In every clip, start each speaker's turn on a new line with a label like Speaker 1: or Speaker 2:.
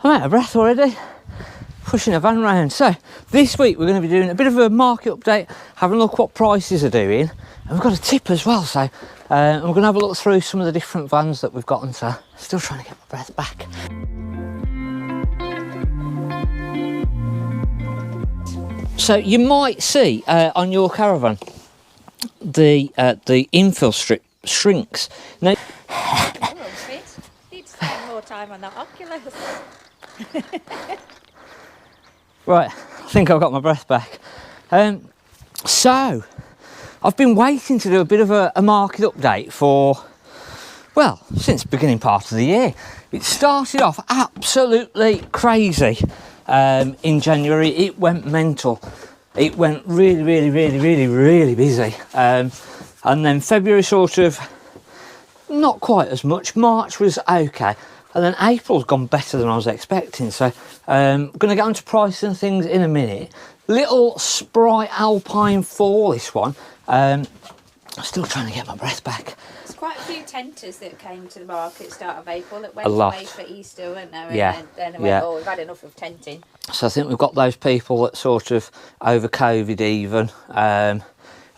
Speaker 1: I'm out of breath already, pushing a van round. So this week we're going to be doing a bit of a market update, having a look what prices are doing, and we've got a tip as well. So we're going to have a look through some of the different vans that we've gotten. So still trying to get my breath back. So you might see on your Caravan the infill strip shrinks. Now,
Speaker 2: need to spend more time on that Oculus.
Speaker 1: Right, I think I've got my breath back. So I've been waiting to do a bit of a market update for, well, since the beginning part of the year. It started off absolutely crazy in January. It went mental. It went really busy. And then February sort of not quite as much. March was okay. And then April's gone better than I was expecting. So I'm going to get onto price and things in a minute. Little Sprite Alpine 4, this one. I'm still trying to get my breath back.
Speaker 2: There's quite a few tenters that came to the market start of April that went
Speaker 1: A lot.
Speaker 2: away for Easter, weren't there?
Speaker 1: Yeah.
Speaker 2: And then they went, oh, we've had enough of tenting.
Speaker 1: So I think we've got those people that sort of over COVID even. And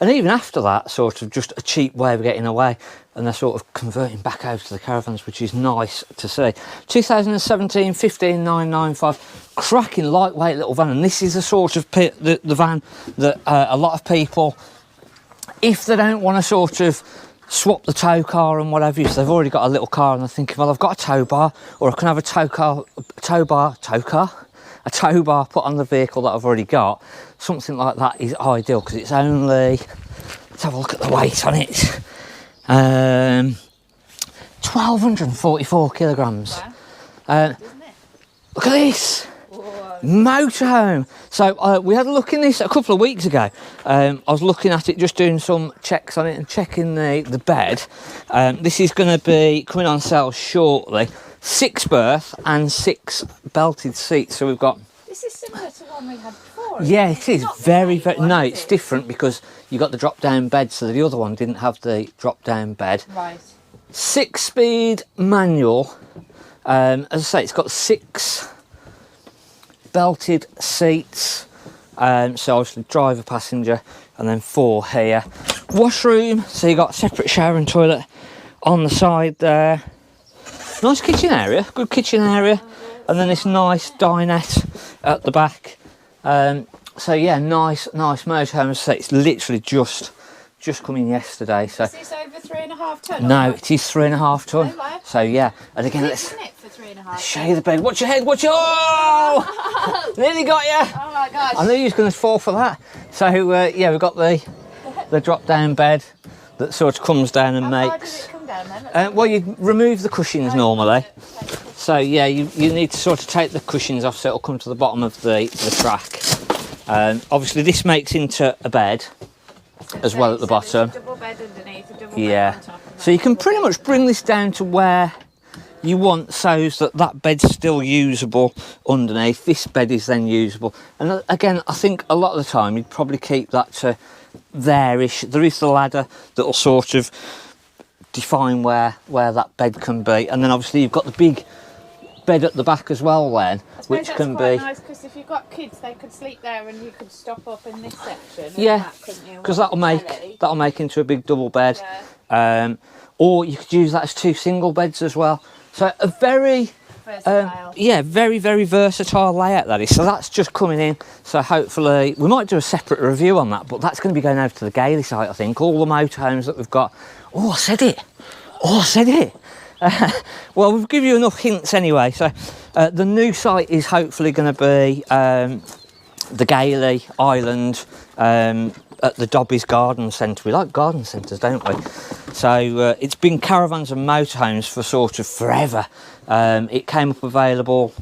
Speaker 1: even after that, sort of just a cheap way of getting away. And they're sort of converting back over to the Caravans, which is nice to see. 2017 15995, cracking lightweight little van. And this is the sort of the van that a lot of people, if they don't want to sort of swap the tow car and whatever, so they've already got a little car and they're thinking, well, I've got a tow bar, or I can have a tow bar put on the vehicle that I've already got. Something like that is ideal because it's only, let's have a look at the weight on it. 1244 kilograms.
Speaker 2: Wow. Isn't it?
Speaker 1: Look at this.
Speaker 2: Whoa.
Speaker 1: Motorhome. So we had a look in this a couple of weeks ago. I was looking at it, just doing some checks on it and checking the bed. This is going to be coming on sale shortly. 6 berth and 6 belted seats. So we've got.
Speaker 2: This is similar to one we had before.
Speaker 1: Yeah, it is very.
Speaker 2: One,
Speaker 1: No, it's different because you got the drop down bed. So the other one didn't have the drop down bed.
Speaker 2: Right.
Speaker 1: 6-speed manual. As I say, it's got 6 belted seats. So obviously driver, passenger, and then 4 here. Washroom. So you got separate shower and toilet on the side there. Nice kitchen area, good kitchen area, and then this nice dinette at the back. So yeah, nice motorhome. So it's literally just come in yesterday. So
Speaker 2: is this over 3.5 tonne?
Speaker 1: no, it is 3.5 tonne.
Speaker 2: No,
Speaker 1: so yeah, and again,
Speaker 2: let's it for 3.5.
Speaker 1: Show you the bed. Watch your head. Watch your. Oh! Nearly got you.
Speaker 2: Oh my gosh!
Speaker 1: I knew you was going to fall for that. So yeah, we've got the drop down bed that sort of comes down and
Speaker 2: How
Speaker 1: makes.
Speaker 2: far does it come down then?
Speaker 1: Well, you remove the cushions normally. So yeah, you need to sort of take the cushions off so it'll come to the bottom of the track. Obviously this makes into a bed as well at the bottom.
Speaker 2: There's a double bed underneath, a double
Speaker 1: Yeah.
Speaker 2: bed on top.
Speaker 1: So you can pretty much bring this down to where you want, so that bed's still usable underneath. This bed is then usable. And again, I think a lot of the time you'd probably keep that to there-ish. There is the ladder that'll sort of define where that bed can be, and then obviously you've got the big bed at the back as well then, which can be
Speaker 2: nice because if you've got kids they could sleep there and you could stop up in this section.
Speaker 1: Yeah, because that'll make into a big double bed.
Speaker 2: Yeah.
Speaker 1: Or you could use that as 2 single beds as well. So a very
Speaker 2: versatile.
Speaker 1: yeah, very versatile layout that is. So that's just coming in. So hopefully we might do a separate review on that, but that's going to be going over to the Gailey site, I think. All the motorhomes that we've got. Oh, I said it. Well, we've given you enough hints anyway. So the new site is hopefully going to be the Gailey Island at the Dobbies Garden Centre. We like garden centres, don't we? So it's been Caravans and Motorhomes for sort of forever. It came up available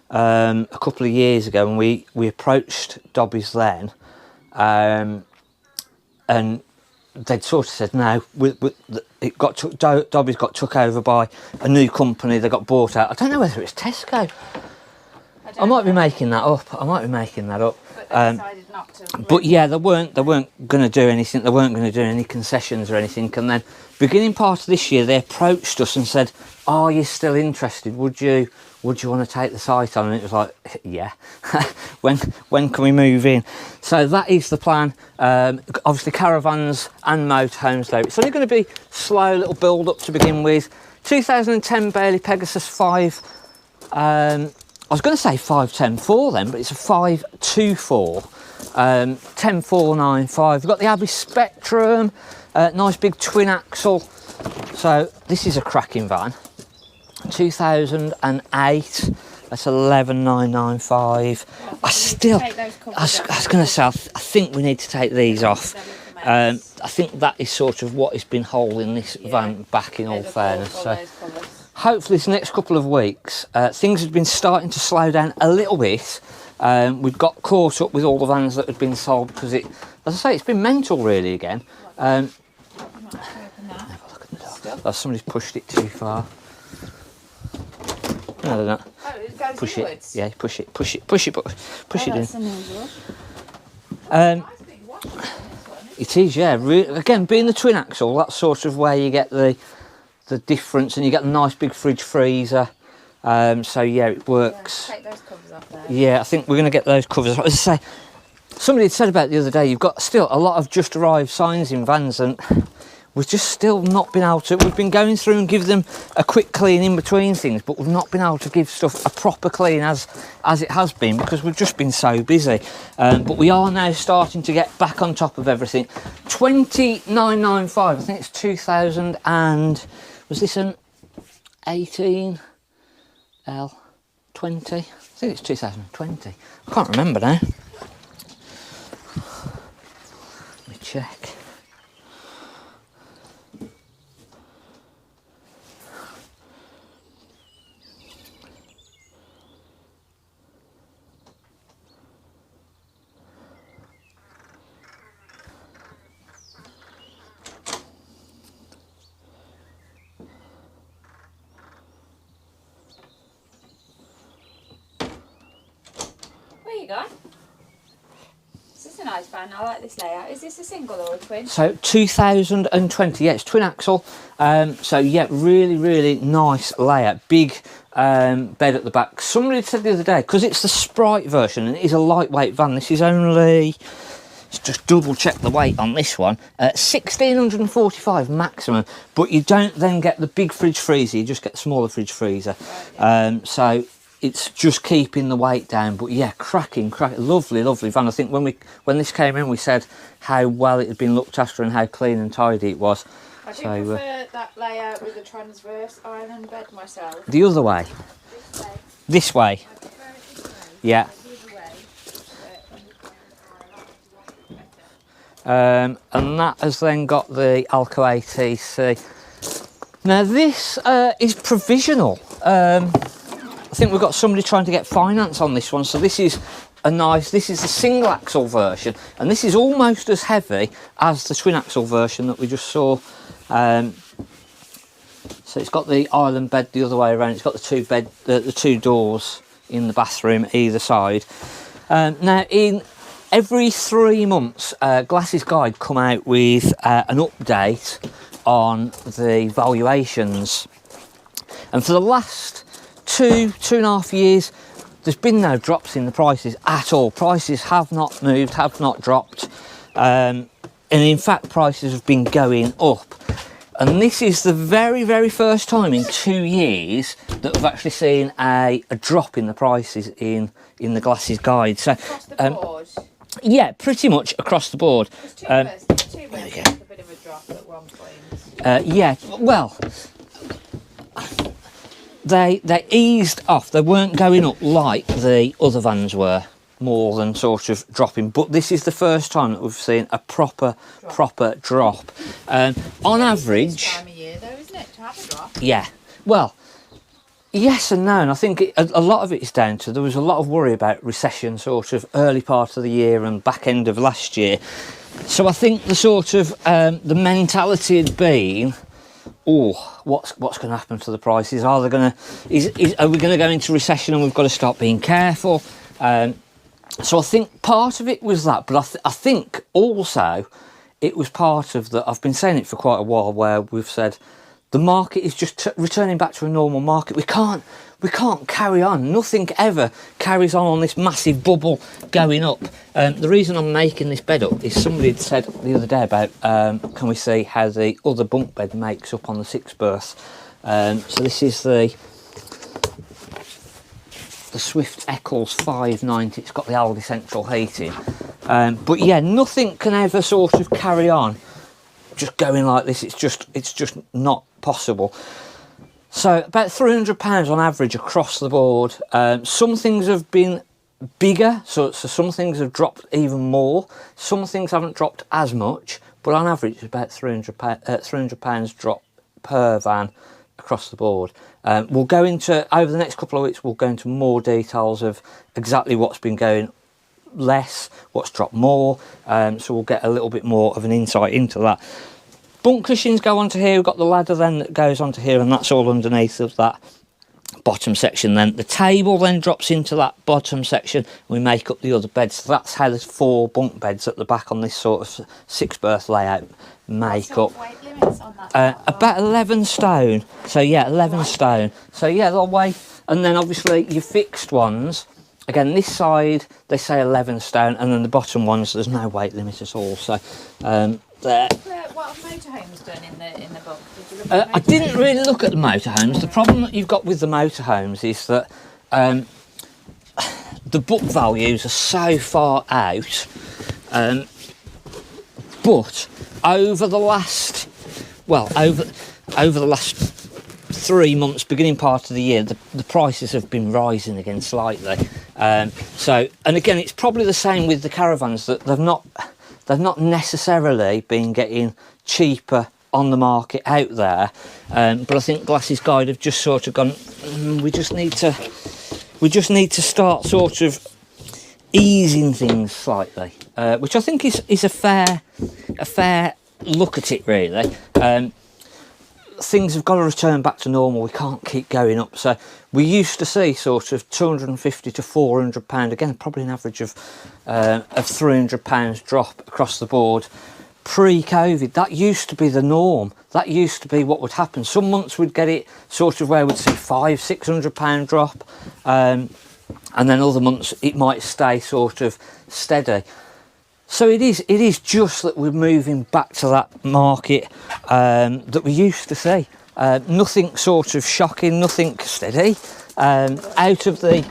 Speaker 1: a couple of years ago, and we approached Dobbies then, and they'd sort of said no. Dobbies got took over by a new company. They got bought out. I don't know whether it's Tesco. I might be making that up.
Speaker 2: But they decided not to.
Speaker 1: But yeah, they weren't going to do anything. They weren't going to do any concessions or anything. And then, beginning part of this year, they approached us and said, "Are you still interested? Would you would you want to take the site on? And it was like, yeah. when can we move in? So that is the plan. Obviously Caravans and motorhomes though, it's only going to be slow little build up to begin with. 2010 Bailey Pegasus 5, I was going to say 5104 then, but it's a 524, 10495. We've got the Abbey Spectrum, nice big twin axle. So this is a cracking van. 2008, that's 11995. I was going to say, I think we need to take these off. I think that is sort of what has been holding this van back, in all fairness. So hopefully this next couple of weeks, things have been starting to slow down a little bit. We've got caught up with all the vans that had been sold because it, as I say, it's been mental really again. Have a look at the door. Oh, somebody's pushed it too far. No, they're not.
Speaker 2: Oh, it goes
Speaker 1: Push
Speaker 2: inwards.
Speaker 1: it. Yeah, push it in. It is, yeah. Again, being the twin axle, that's sort of where you get the difference, and you get the nice big fridge freezer. So yeah, it works.
Speaker 2: Yeah, take those covers off there.
Speaker 1: Yeah, I think we're going to get those covers off. As I say, somebody had said about the other day, you've got still a lot of just arrived signs in vans, and we've just still not been able to. We've been going through and give them a quick clean in between things, but we've not been able to give stuff a proper clean as it has been because we've just been so busy. But we are now starting to get back on top of everything. 2995, I think it's 2000 and, was this an 18 L 20? I think it's 2020. I can't remember now. Let me check.
Speaker 2: There you go. This is a nice van. I like this layout. Is this a single or a twin?
Speaker 1: So 2020, yeah, it's twin axle. So yeah, really nice layout. Big bed at the back. Somebody said the other day, because it's the Sprite version and it is a lightweight van, this is only, let's just double check the weight on this one, 1645 maximum, but you don't then get the big fridge freezer, you just get the smaller fridge freezer. Right, yeah. So it's just keeping the weight down, but yeah, cracking, lovely van. I think when this came in, we said how well it had been looked after and how clean and tidy it was.
Speaker 2: I do prefer that layout with the transverse island bed myself.
Speaker 1: The other way. This way.
Speaker 2: I prefer it this way.
Speaker 1: Yeah. And that has then got the Alco ATC. Now this is provisional. I think we've got somebody trying to get finance on this one, so this is this is the single axle version, and this is almost as heavy as the twin axle version that we just saw. So it's got the island bed the other way around, it's got the two doors in the bathroom either side. Now in every 3 months, Glasses Guide come out with an update on the valuations, and for the last 2.5 years there's been no drops in the prices at all. Prices have not moved, have not dropped, and in fact prices have been going up, and this is the very first time in 2 years that we've actually seen a drop in the prices in the Glasses Guide. So
Speaker 2: across the board?
Speaker 1: Yeah, pretty much across the board.
Speaker 2: Two months took a bit of a drop at one point.
Speaker 1: Yeah, well, they eased off. They weren't going up like the other vans were, more than sort of dropping. But this is the first time that we've seen a proper drop. On average,
Speaker 2: this time of year, though, isn't it, to have a drop?
Speaker 1: Yeah. Well, yes and no. And I think a lot of it is down to there was a lot of worry about recession, sort of early part of the year and back end of last year. So I think the sort of the mentality had been, oh, what's going to happen to the prices? Are we going to go into recession and we've got to start being careful? So I think part of it was that, but I think also it was part of the, I've been saying it for quite a while, where we've said the market is just returning back to a normal market. we can't carry on. Nothing ever carries on this massive bubble going up. The reason I'm making this bed up is somebody had said the other day about can we see how the other bunk bed makes up on the 6 berth. So this is the Swift Eccles 590. It's got the Aldi central heating. But yeah, nothing can ever sort of carry on just going like this. It's just not possible. So about £300 on average across the board. Some things have been bigger, so some things have dropped even more. Some things haven't dropped as much, but on average it's about £300 drop per van across the board. We'll go into, over the next couple of weeks, we'll go into more details of exactly what's been going less, what's dropped more, so we'll get a little bit more of an insight into that. Bunk cushions go onto here. We've got the ladder then that goes onto here, and that's all underneath of that bottom section. Then the table then drops into that bottom section. We make up the other beds. So that's how there's 4 bunk beds at the back on this sort of 6 berth layout make up.
Speaker 2: Weight limits on that
Speaker 1: About 11 stone. So yeah, 11 stone. So yeah, they'll weigh. And then obviously your fixed ones, again this side they say 11 stone, and then the bottom ones there's no weight limit at all. So there.
Speaker 2: What have motorhomes done in the book? Did you look at
Speaker 1: I didn't really look at the motorhomes. The problem that you've got with the motorhomes is that the book values are so far out, but over the last, well, over the last 3 months, beginning part of the year, the prices have been rising again slightly. So, and again, it's probably the same with the Caravans, that they've not necessarily been getting cheaper on the market out there, but I think Glass's Guide have just sort of gone, we just need to start sort of easing things slightly, which I think is a fair look at it really. Things have got to return back to normal. We can't keep going up. So we used to see sort of £250 to £400, again probably an average of £300 drop across the board pre-COVID. That used to be the norm. That used to be what would happen. Some months we'd get it sort of where we'd see £500-600 drop, and then other months it might stay sort of steady. So it is just that we're moving back to that market that we used to see. Nothing sort of shocking, nothing steady, out of the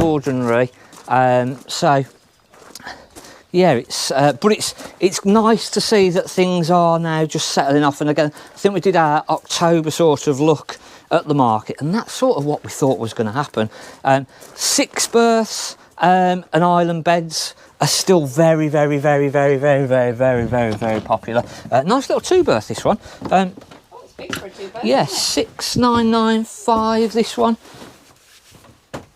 Speaker 1: ordinary. So yeah, it's nice to see that things are now just settling off. And again, I think we did our October sort of look at the market, and that's sort of what we thought was going to happen. 6 berths and island beds are still very popular. Nice little 2 berth, this one.
Speaker 2: it's big for a 2 berth.
Speaker 1: Yeah, 6995 this one.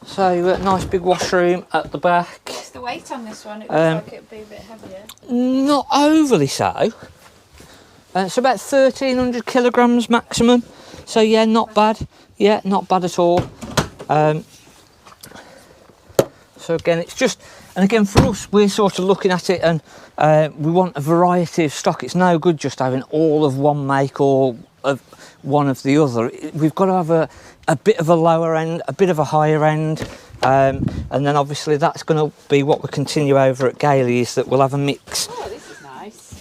Speaker 1: So nice big washroom at the back.
Speaker 2: What's the weight on this one? It looks like it'd be a bit heavier.
Speaker 1: Not overly so. It's about 1300 kilograms maximum. So yeah, not bad. Yeah, not bad at all. So again, it's just, and again for us, we're sort of looking at it, and we want a variety of stock. It's no good just having all of one make or of one of the other. We've got to have a bit of a lower end, a bit of a higher end, and then obviously that's going to be what we continue over at Gailey, is that we'll have a mix.
Speaker 2: Oh, this is nice.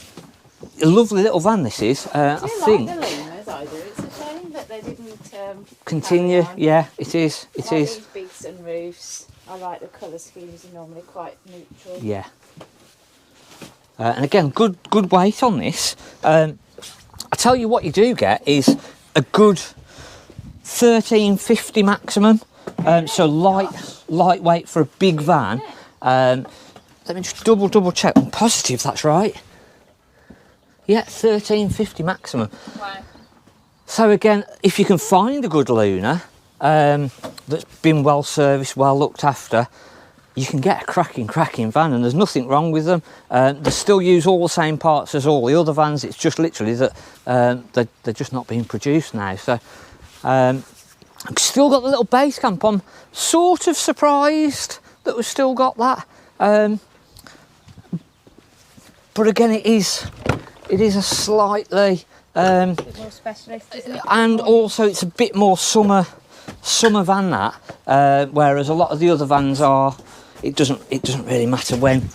Speaker 1: A lovely little van this is. I think.
Speaker 2: Like the Lumas, I do. It's a shame that they didn't
Speaker 1: continue. Yeah, it is. It is.
Speaker 2: These big sunroofs. I like the colour schemes, are normally quite neutral.
Speaker 1: Yeah. And again, good weight on this. I tell you what you do get is a good 1350 maximum. So lightweight for a big van. Let me just double check. I'm positive that's right. Yeah, 1350 maximum.
Speaker 2: Wow.
Speaker 1: So again, if you can find a good Luna that's been well serviced, well looked after, you can get a cracking van, and there's nothing wrong with them. They still use all the same parts as all the other vans. It's just literally that they're just not being produced now. So I've still got the little base camp. I'm sort of surprised that we've still got that. But again, it is a slightly
Speaker 2: a bit more specialist, isn't it?
Speaker 1: and also it's a bit more summer summer van that, whereas a lot of the other vans are, it doesn't really matter when.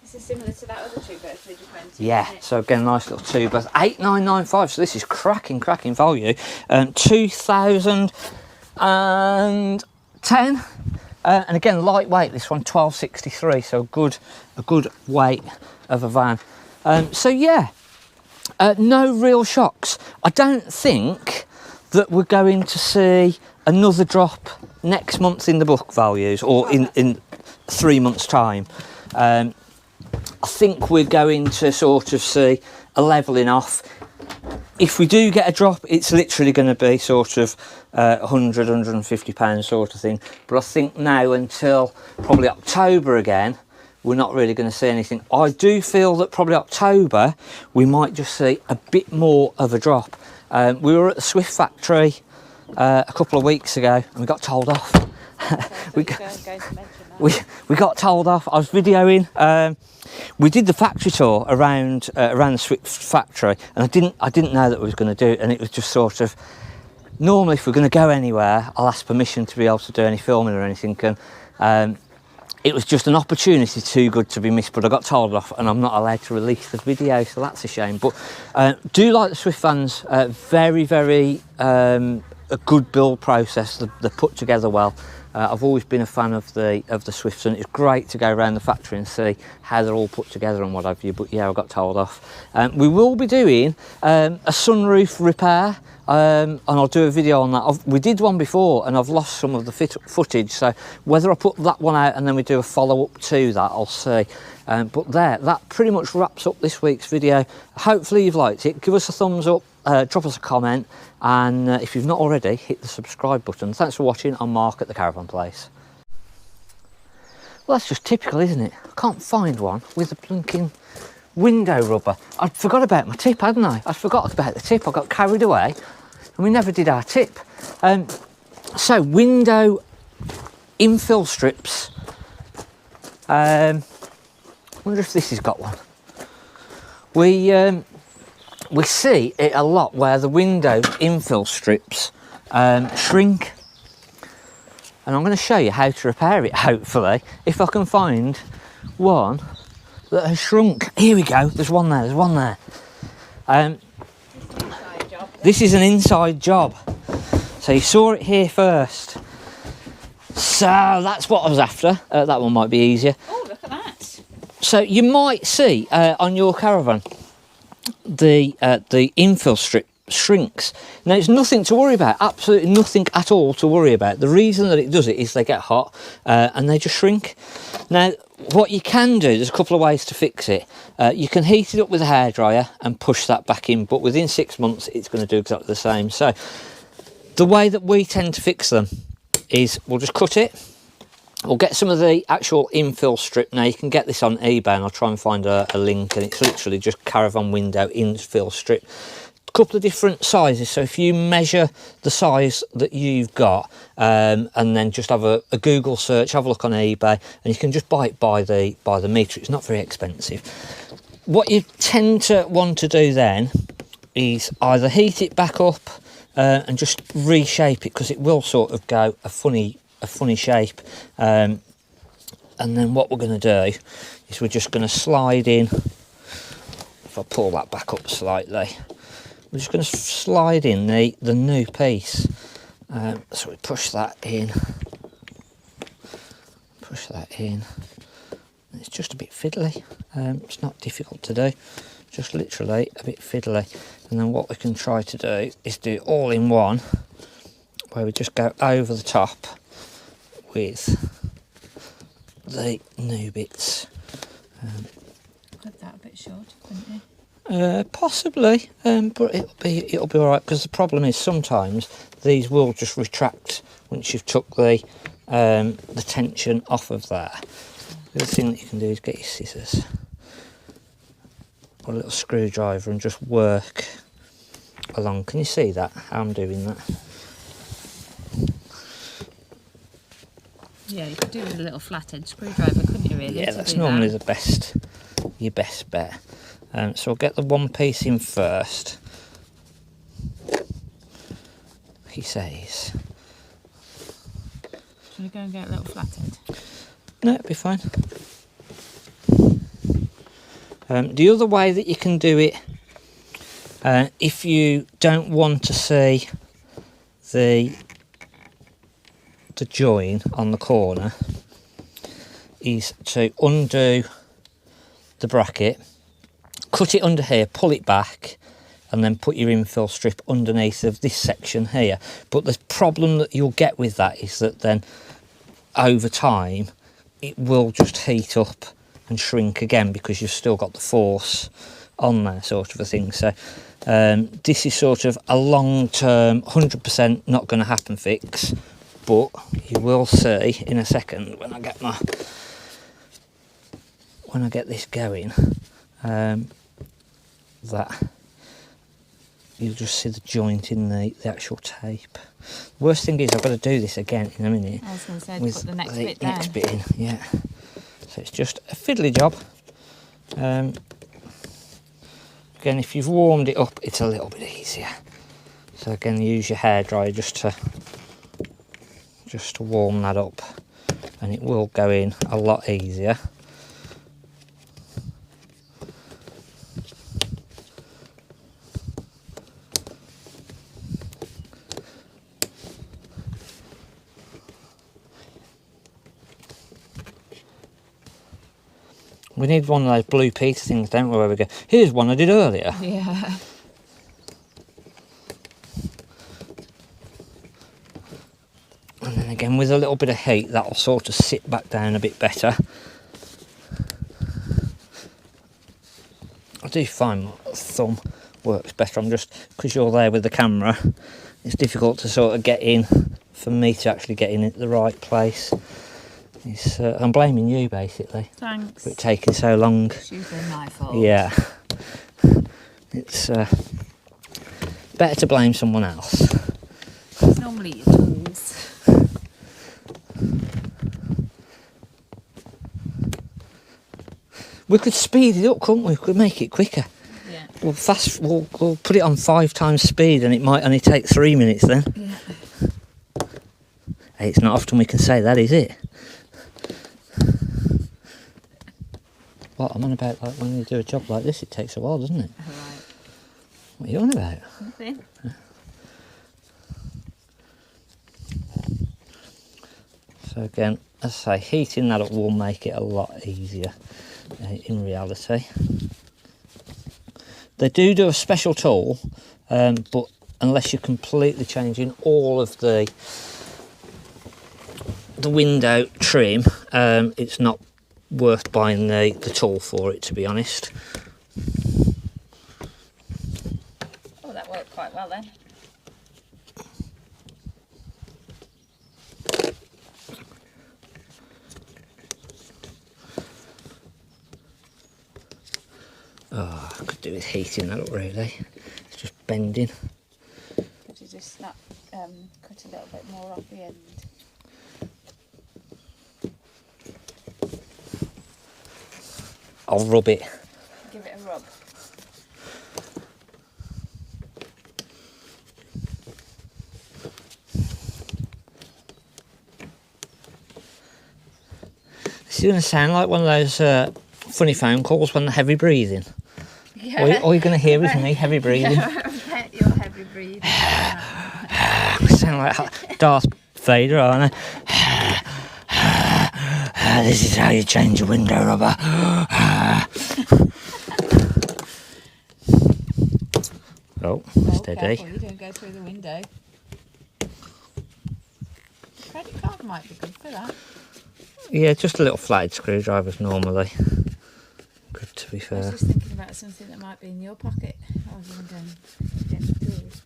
Speaker 2: This is similar to that other 2x320.
Speaker 1: Yeah, so again, nice little 2-berth, 8,995. So this is cracking value. 2010, and again lightweight. This one 1263, so a good weight of a van. So yeah, no real shocks. I don't think that we're going to see another drop next month in the book values, or in 3 months' time. I think we're going to sort of see a levelling off. If we do get a drop, it's literally going to be sort of £100, £150 sort of thing. But I think now until probably October again, we're not really going to see anything. I do feel that probably October, we might just see a bit more of a drop. We were at the Swift factory a couple of weeks ago and we got told off. we got told off. I was videoing. We did the factory tour around the Swift factory, and I didn't know that we was going to do it, and it was just sort of, normally if we're going to go anywhere, I'll ask permission to be able to do any filming or anything, and it was just an opportunity too good to be missed, but I got told off and I'm not allowed to release the video, so that's a shame. But do like the Swift vans, very a good build process. They're put together well. I've always been a fan of the Swifts, and it's great to go around the factory and see how they're all put together and what have you. But yeah, I got told off. We will be doing a sunroof repair, and I'll do a video on that. We did one before and I've lost some of the footage, so whether I put that one out and then we do a follow-up to that, I'll see. But that pretty much wraps up this week's video. Hopefully you've liked it. Give us a thumbs up, drop us a comment, and if you've not already, hit the subscribe button. Thanks for watching. I'm Mark at the Caravan place. Well, that's just typical, isn't it? I can't find one with a blinking window rubber. I forgot about my tip, hadn't I? I forgot about the tip. I got carried away and we never did our tip. So window infill strips. Wonder if this has got one. We see it a lot where the window infill strips shrink, and I'm going to show you how to repair it, hopefully, if I can find one that has shrunk. Here we go, there's one there. This is an inside job, so you saw it here first. So that's what I was after. That one might be easier.
Speaker 2: Oh, look at that.
Speaker 1: So you might see on your Caravan the infill strip shrinks. Now it's nothing to worry about, absolutely nothing at all to worry about. The reason that it does it is they get hot and they just shrink. Now what you can do, there's a couple of ways to fix it. You can heat it up with a hairdryer and push that back in, but within 6 months it's going to do exactly the same. So the way that we tend to fix them is we'll just cut it. We'll get some of the actual infill strip. Now you can get this on eBay, and I'll try and find a link, and it's literally just Caravan window infill strip. A couple of different sizes, so if you measure the size that you've got and then just have a Google search, have a look on eBay, and you can just buy it by the metre. It's not very expensive. What you tend to want to do then is either heat it back up and just reshape it, because it will sort of go a funny shape, and then what we're going to do is we're just going to slide in. If I pull that back up slightly, we're just going to slide in the new piece. So we push that in. It's just a bit fiddly. It's not difficult to do, just literally a bit fiddly. And then what we can try to do is do it all in one, where we just go over the top with the new bits.
Speaker 2: Cut that a bit short, couldn't you?
Speaker 1: Possibly, but it'll be all right, because the problem is sometimes these will just retract once you've took the tension off of there. The other thing that you can do is get your scissors or a little screwdriver and just work along. Can you see that? How I'm doing that?
Speaker 2: Yeah, you could do with a little flathead screwdriver, couldn't you, really?
Speaker 1: Yeah, that's normally your best bet. So I'll get the one piece in first. Heat says.
Speaker 2: Shall we go and get a little flathead?
Speaker 1: No, it'll be fine. The other way that you can do it, if you don't want to see the join on the corner, is to undo the bracket, cut it under here, pull it back, and then put your infill strip underneath of this section here. But the problem that you'll get with that is that then over time it will just heat up and shrink again because you've still got the force on there, sort of a thing. So this is sort of a long-term 100% not going to happen fix, but you will see in a second when I get this going, that you'll just see the joint in the actual tape. Worst thing is I've got to do this again in a minute.
Speaker 2: I was going to say,
Speaker 1: with
Speaker 2: put the next
Speaker 1: the
Speaker 2: bit down.
Speaker 1: next bit in, yeah. So it's just a fiddly job. Again, if you've warmed it up, it's a little bit easier. So again, use your hairdryer just to warm that up, and it will go in a lot easier. We need one of those blue Peter things, don't we, where we go, here's one I did earlier.
Speaker 2: Yeah.
Speaker 1: And then again, with a little bit of heat, that'll sort of sit back down a bit better. I do find my thumb works better. I'm just, because you're there with the camera, it's difficult to sort of get in, for me to actually get in at the right place. I'm blaming you, basically.
Speaker 2: Thanks.
Speaker 1: For it taking so long.
Speaker 2: It's usually my fault.
Speaker 1: Yeah. It's better to blame someone else.
Speaker 2: It's normally your tools.
Speaker 1: We could speed it up, couldn't we? We could make it quicker.
Speaker 2: Yeah.
Speaker 1: We'll put it on 5 times speed, and it might only take 3 minutes then.
Speaker 2: Yeah.
Speaker 1: Hey, it's not often we can say that, is it? What I'm on about, like when you do a job like this, it takes a while, doesn't it?
Speaker 2: All right.
Speaker 1: What are you on about?
Speaker 2: Nothing.
Speaker 1: So again, as I say, heating that up will make it a lot easier in reality. They do a special tool, but unless you're completely changing all of the window trim, it's not worth buying the tool for it, to be honest.
Speaker 2: Oh, that worked quite well then.
Speaker 1: Oh, I could do with heating that up really. It's just bending.
Speaker 2: Could you just cut a little bit more off the end?
Speaker 1: I'll rub it.
Speaker 2: Give it a rub.
Speaker 1: This is going to sound like one of those funny phone calls when they're heavy breathing.
Speaker 2: Yeah.
Speaker 1: All you're going to hear is me heavy breathing.
Speaker 2: Yeah, you're heavy breathing.
Speaker 1: I sound like Darth Vader, aren't I? This is how you change a window rubber. Oh, steady.
Speaker 2: Careful, you don't go through the window. Credit card might be good for that.
Speaker 1: Yeah, just a little flathead screwdriver's normally good, to be
Speaker 2: I
Speaker 1: fair.
Speaker 2: was just thinking about something that might be in your pocket rather than going to yours.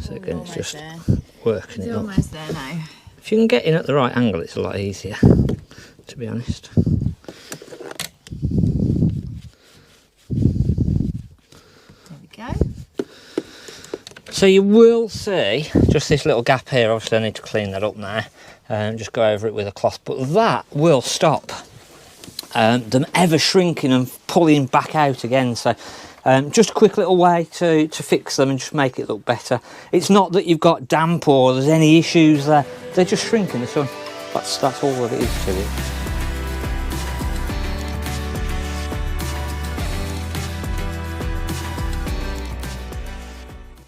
Speaker 1: So again, it's just
Speaker 2: there.
Speaker 1: working
Speaker 2: It's
Speaker 1: it up.
Speaker 2: almost there now.
Speaker 1: If you can get in at the right angle, it's a lot easier, to be honest.
Speaker 2: There we go.
Speaker 1: So you will see just this little gap here. Obviously I need to clean that up now and just go over it with a cloth, but that will stop them ever shrinking and pulling back out again. So Just a quick little way to fix them and just make it look better. It's not that you've got damp or there's any issues there, they just shrink in the sun. That's all that it is to it.